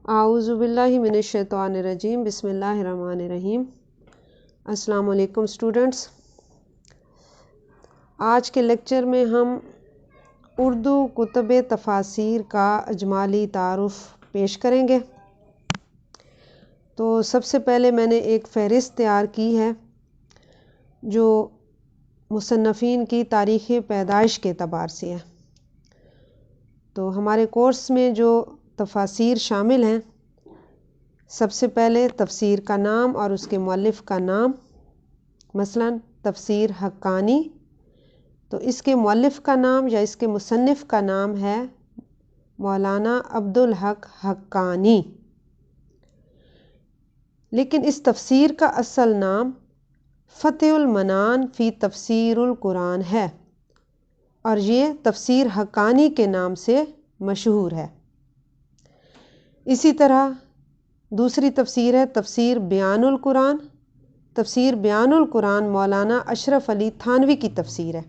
اعوذ باللہ من الشیطان الرجیم بسم اللہ الرحمن الرحیم۔ السلام علیکم اسٹوڈنٹس، آج کے لیکچر میں ہم اردو کتب تفاسیر کا اجمالی تعارف پیش کریں گے۔ تو سب سے پہلے میں نے ایک فہرست تیار کی ہے جو مصنفین کی تاریخ پیدائش کے اعتبار سے ہے۔ تو ہمارے کورس میں جو تفاسیر شامل ہیں، سب سے پہلے تفسیر کا نام اور اس کے مؤلف کا نام، مثلا تفسیر حقانی، تو اس کے مؤلف کا نام یا اس کے مصنف کا نام ہے مولانا عبدالحق حقانی، لیکن اس تفسیر کا اصل نام فتح المنان فی تفسیر القرآن ہے اور یہ تفسیر حقانی کے نام سے مشہور ہے۔ اسی طرح دوسری تفسیر ہے تفسیر بیان القرآن۔ تفسیر بیان القرآن مولانا اشرف علی تھانوی کی تفسیر ہے۔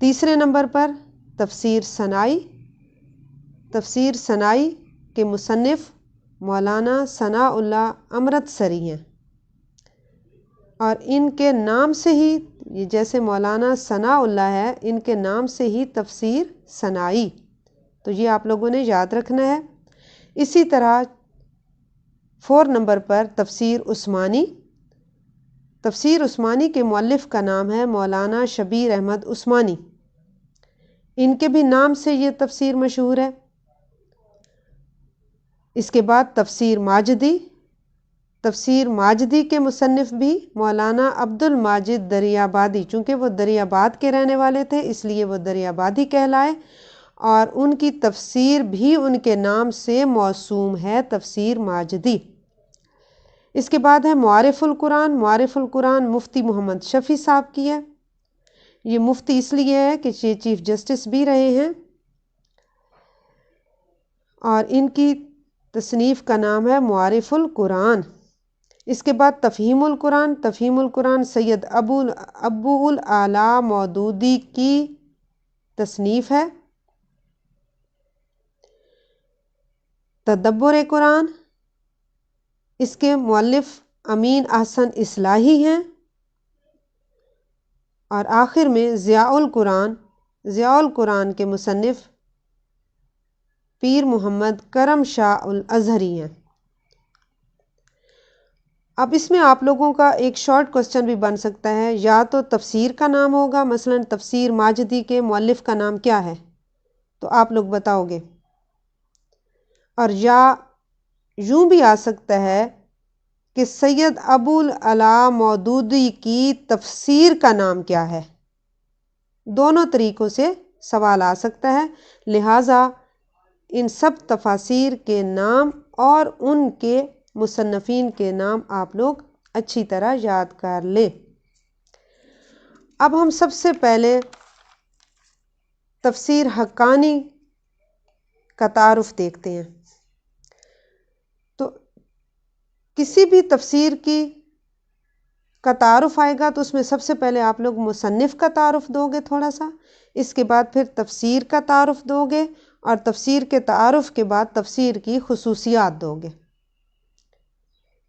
تیسرے نمبر پر تفسیر سنائی۔ تفسیر سنائی کے مصنف مولانا ثناء اللہ امرتسری ہیں اور ان کے نام سے ہی، جیسے مولانا ثناء اللہ ہے، ان کے نام سے ہی تفسیر سنائی، تو یہ آپ لوگوں نے یاد رکھنا ہے۔ اسی طرح 4 نمبر پر تفسیر عثمانی۔ تفسیر عثمانی کے مؤلف کا نام ہے مولانا شبیر احمد عثمانی، ان کے بھی نام سے یہ تفسیر مشہور ہے۔ اس کے بعد تفسیر ماجدی۔ تفسیر ماجدی کے مصنف بھی مولانا عبد الماجد دریابادی، چونکہ وہ دریاباد کے رہنے والے تھے اس لیے وہ دریابادی کہلائے، اور ان کی تفسیر بھی ان کے نام سے موسوم ہے، تفسیر ماجدی۔ اس کے بعد ہے معارف القرآن۔ معارف القرآن مفتی محمد شفیع صاحب کی ہے۔ یہ مفتی اس لیے ہے کہ یہ چیف جسٹس بھی رہے ہیں، اور ان کی تصنیف کا نام ہے معارف القرآن۔ اس کے بعد تفہیم القرآن۔ تفہیم القرآن سید ابو الاعلی مودودی کی تصنیف ہے۔ تدبر قرآن، اس کے مؤلف امین احسن اصلاحی ہیں۔ اور آخر میں ضیاء القرآن۔ ضیاء القرآن کے مصنف پیر محمد کرم شاہ الازہری ہیں۔ اب اس میں آپ لوگوں کا ایک شارٹ کوسچن بھی بن سکتا ہے، یا تو تفسیر کا نام ہوگا، مثلا تفسیر ماجدی کے مؤلف کا نام کیا ہے، تو آپ لوگ بتاؤ گے، اور یا یوں بھی آ سکتا ہے کہ سید ابو الاعلی مودودی کی تفسیر کا نام کیا ہے۔ دونوں طریقوں سے سوال آ سکتا ہے، لہٰذا ان سب تفاسیر کے نام اور ان کے مصنفین کے نام آپ لوگ اچھی طرح یاد کر لیں۔ اب ہم سب سے پہلے تفسیر حقانی کا تعارف دیکھتے ہیں۔ تو کسی بھی تفسیر کا تعارف آئے گا تو اس میں سب سے پہلے آپ لوگ مصنف کا تعارف دو گے تھوڑا سا، اس کے بعد پھر تفسیر کا تعارف دو گے، اور تفسیر کے تعارف کے بعد تفسیر کی خصوصیات دو گے۔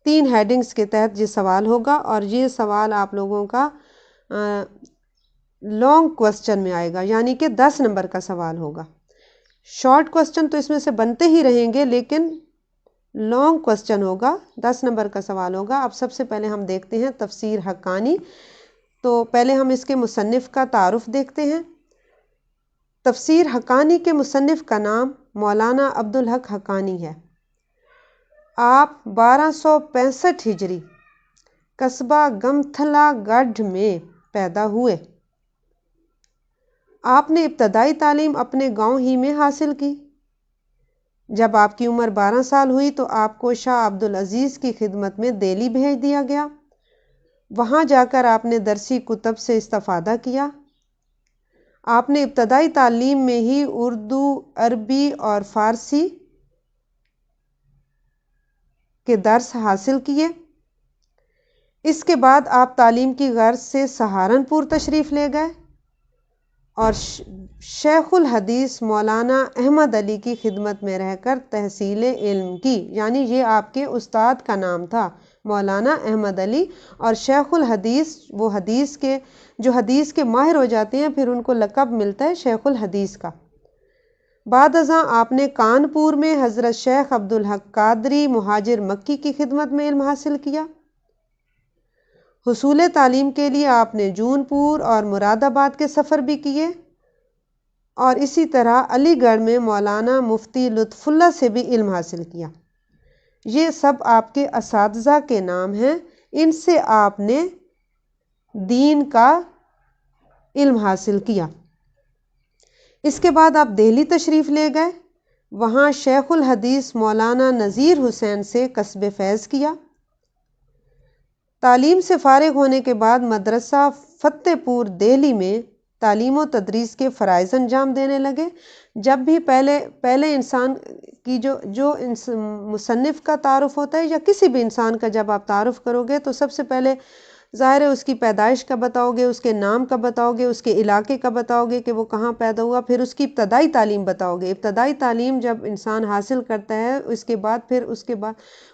3 ہیڈنگز کے تحت یہ سوال ہوگا، اور یہ سوال آپ لوگوں کا لانگ کوسچن میں آئے گا، یعنی کہ 10 نمبر کا سوال ہوگا۔ شارٹ کوسچن تو اس میں سے بنتے ہی رہیں گے، لیکن لانگ کوسچن ہوگا، 10 نمبر کا سوال ہوگا۔ اب سب سے پہلے ہم دیکھتے ہیں تفسیر حقانی۔ تو پہلے ہم اس کے مصنف کا تعارف دیکھتے ہیں۔ تفسیر حقانی کے مصنف کا نام مولانا عبدالحق حقانی ہے۔ آپ 1265 ہجری قصبہ گمتھلا گڑھ میں پیدا ہوئے۔ آپ نے ابتدائی تعلیم اپنے گاؤں ہی میں حاصل کی۔ جب آپ کی عمر 12 سال ہوئی تو آپ کو شاہ عبدالعزیز کی خدمت میں دہلی بھیج دیا گیا۔ وہاں جا کر آپ نے درسی کتب سے استفادہ کیا۔ آپ نے ابتدائی تعلیم میں ہی اردو، عربی اور فارسی کے درس حاصل کیے۔ اس کے بعد آپ تعلیم کی غرض سے سہارنپور تشریف لے گئے۔ اور شیخ الحدیث مولانا احمد علی کی خدمت میں رہ کر تحصیل علم کی، یعنی یہ آپ کے استاد کا نام تھا مولانا احمد علی، اور شیخ الحدیث وہ حدیث کے جو حدیث کے ماہر ہو جاتے ہیں پھر ان کو لقب ملتا ہے شیخ الحدیث کا۔ بعد ازاں آپ نے کانپور میں حضرت شیخ عبدالحق قادری مہاجر مکی کی خدمت میں علم حاصل کیا۔ حصول تعلیم کے لیے آپ نے جون پور اور مراد آباد کے سفر بھی کیے، اور اسی طرح علی گڑھ میں مولانا مفتی لطف اللہ سے بھی علم حاصل کیا۔ یہ سب آپ کے اساتذہ کے نام ہیں، ان سے آپ نے دین کا علم حاصل کیا۔ اس کے بعد آپ دہلی تشریف لے گئے، وہاں شیخ الحدیث مولانا نذیر حسین سے کسب فیض کیا۔ تعلیم سے فارغ ہونے کے بعد مدرسہ فتح پور دہلی میں تعلیم و تدریس کے فرائض انجام دینے لگے۔ جب بھی پہلے انسان کی جو مصنف کا تعارف ہوتا ہے یا کسی بھی انسان کا جب آپ تعارف کرو گے تو سب سے پہلے ظاہر ہے اس کی پیدائش کا بتاؤ گے، اس کے نام کا بتاؤ گے، اس کے علاقے کا بتاؤ گے کہ وہ کہاں پیدا ہوا، پھر اس کی ابتدائی تعلیم بتاؤ گے۔ ابتدائی تعلیم جب انسان حاصل کرتا ہے اس کے بعد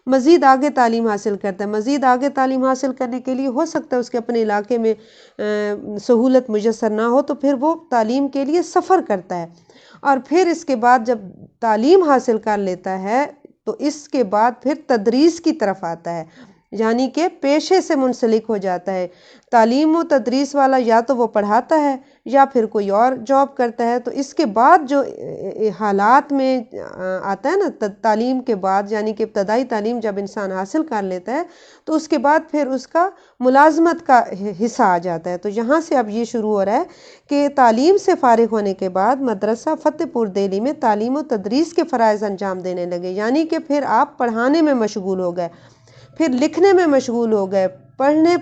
مزید آگے تعلیم حاصل کرتا ہے۔ مزید آگے تعلیم حاصل کرنے کے لیے ہو سکتا ہے اس کے اپنے علاقے میں سہولت میسر نہ ہو تو پھر وہ تعلیم کے لیے سفر کرتا ہے، اور پھر اس کے بعد جب تعلیم حاصل کر لیتا ہے تو اس کے بعد پھر تدریس کی طرف آتا ہے، یعنی کہ پیشے سے منسلک ہو جاتا ہے۔ تعلیم و تدریس والا یا تو وہ پڑھاتا ہے یا پھر کوئی اور جاب کرتا ہے، تو اس کے بعد جو حالات میں آتا ہے نا تعلیم کے بعد، یعنی کہ ابتدائی تعلیم جب انسان حاصل کر لیتا ہے تو اس کے بعد پھر اس کا ملازمت کا حصہ آ جاتا ہے۔ تو یہاں سے اب یہ شروع ہو رہا ہے کہ تعلیم سے فارغ ہونے کے بعد مدرسہ فتح پور دہلی میں تعلیم و تدریس کے فرائض انجام دینے لگے، یعنی کہ پھر آپ پڑھانے میں مشغول ہو گئے، پھر لکھنے میں مشغول ہو گئے،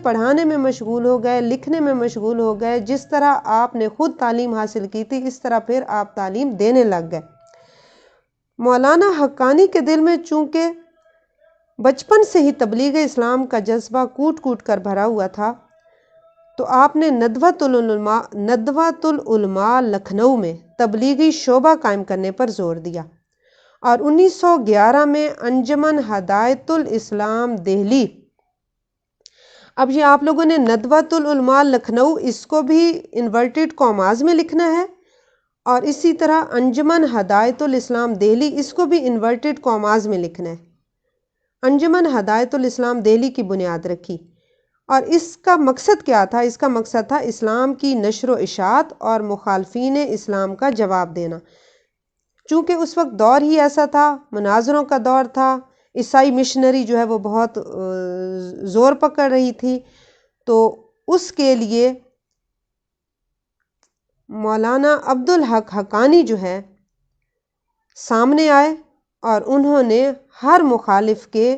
پڑھانے میں مشغول ہو گئے، لکھنے میں مشغول ہو گئے۔ جس طرح آپ نے خود تعلیم حاصل کی تھی اس طرح پھر آپ تعلیم دینے لگ گئے۔ مولانا حقانی کے دل میں چونکہ بچپن سے ہی تبلیغ اسلام کا جذبہ کوٹ کوٹ کر بھرا ہوا تھا تو آپ نے ندوۃ العلماء لکھنؤ میں تبلیغی شعبہ قائم کرنے پر زور دیا، اور 1911 میں انجمن ہدایت الاسلام دہلی، اب یہ آپ لوگوں نے ندوۃ العلماء لکھنؤ اس کو بھی انورٹڈ کاماز میں لکھنا ہے، اور اسی طرح انجمن ہدایت الاسلام دہلی اس کو بھی انورٹڈ کاماز میں لکھنا ہے۔ انجمن ہدایت الاسلام دہلی کی بنیاد رکھی، اور اس کا مقصد کیا تھا؟ اس کا مقصد تھا اسلام کی نشر و اشاعت اور مخالفین اسلام کا جواب دینا، چونکہ اس وقت دور ہی ایسا تھا، مناظروں کا دور تھا، عیسائی مشنری جو ہے وہ بہت زور پکڑ رہی تھی، تو اس کے لیے مولانا عبدالحق حقانی جو ہے سامنے آئے، اور انہوں نے ہر مخالف کے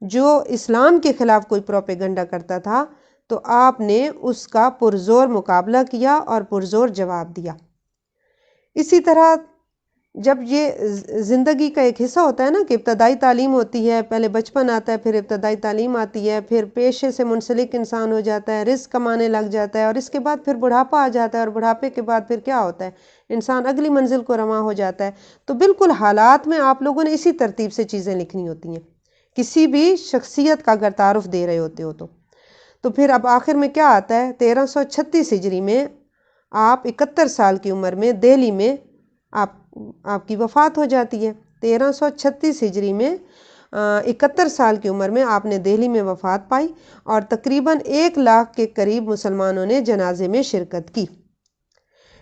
جو اسلام کے خلاف کوئی پروپیگنڈا کرتا تھا تو آپ نے اس کا پرزور مقابلہ کیا اور پرزور جواب دیا۔ اسی طرح جب یہ زندگی کا ایک حصہ ہوتا ہے نا کہ ابتدائی تعلیم ہوتی ہے، پہلے بچپن آتا ہے، پھر ابتدائی تعلیم آتی ہے، پھر پیشے سے منسلک انسان ہو جاتا ہے، رزق کمانے لگ جاتا ہے، اور اس کے بعد پھر بڑھاپا آ جاتا ہے، اور بڑھاپے کے بعد پھر کیا ہوتا ہے؟ انسان اگلی منزل کو رواں ہو جاتا ہے۔ تو بالکل حالات میں آپ لوگوں نے اسی ترتیب سے چیزیں لکھنی ہوتی ہیں، کسی بھی شخصیت کا اگر تعارف دے رہے ہوتے ہو تو پھر اب آخر میں کیا آتا ہے؟ 1336 ہجری میں آپ 71 سال کی عمر میں دہلی میں آپ کی وفات ہو جاتی ہے۔ 1336 ہجری میں 71 سال کی عمر میں آپ نے دہلی میں وفات پائی، اور تقریباً 1 لاکھ کے قریب مسلمانوں نے جنازے میں شرکت کی۔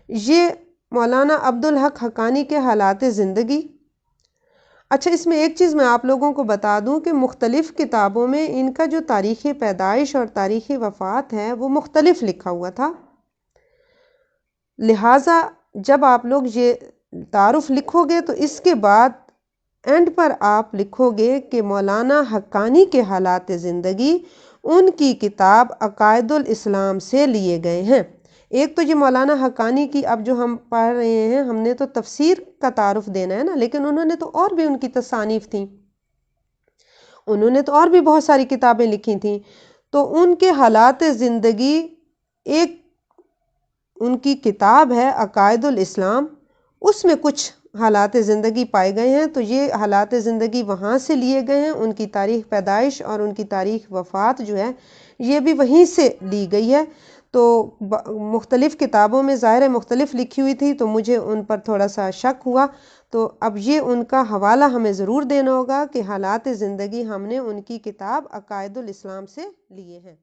یہ مولانا عبدالحق حقانی کے حالات زندگی۔ اچھا، اس میں ایک چیز میں آپ لوگوں کو بتا دوں کہ مختلف کتابوں میں ان کا جو تاریخ پیدائش اور تاریخ وفات ہے وہ مختلف لکھا ہوا تھا، لہٰذا جب آپ لوگ یہ تعارف لکھو گے تو اس کے بعد اینڈ پر آپ لکھو گے کہ مولانا حقانی کے حالات زندگی ان کی کتاب عقائد الاسلام سے لیے گئے ہیں۔ ایک تو یہ مولانا حقانی کی اب جو ہم پڑھ رہے ہیں، ہم نے تو تفسیر کا تعارف دینا ہے نا، لیکن انہوں نے تو اور بھی ان کی تصانیف تھیں، انہوں نے تو اور بھی بہت ساری کتابیں لکھی تھیں، تو ان کے حالات زندگی ایک ان کی کتاب ہے عقائد الاسلام، اس میں کچھ حالات زندگی پائے گئے ہیں، تو یہ حالات زندگی وہاں سے لیے گئے ہیں، ان کی تاریخ پیدائش اور ان کی تاریخ وفات جو ہے یہ بھی وہیں سے لی گئی ہے۔ تو مختلف کتابوں میں ظاہر مختلف لکھی ہوئی تھی، تو مجھے ان پر تھوڑا سا شک ہوا، تو اب یہ ان کا حوالہ ہمیں ضرور دینا ہوگا کہ حالات زندگی ہم نے ان کی کتاب عقائد الاسلام سے لیے ہیں۔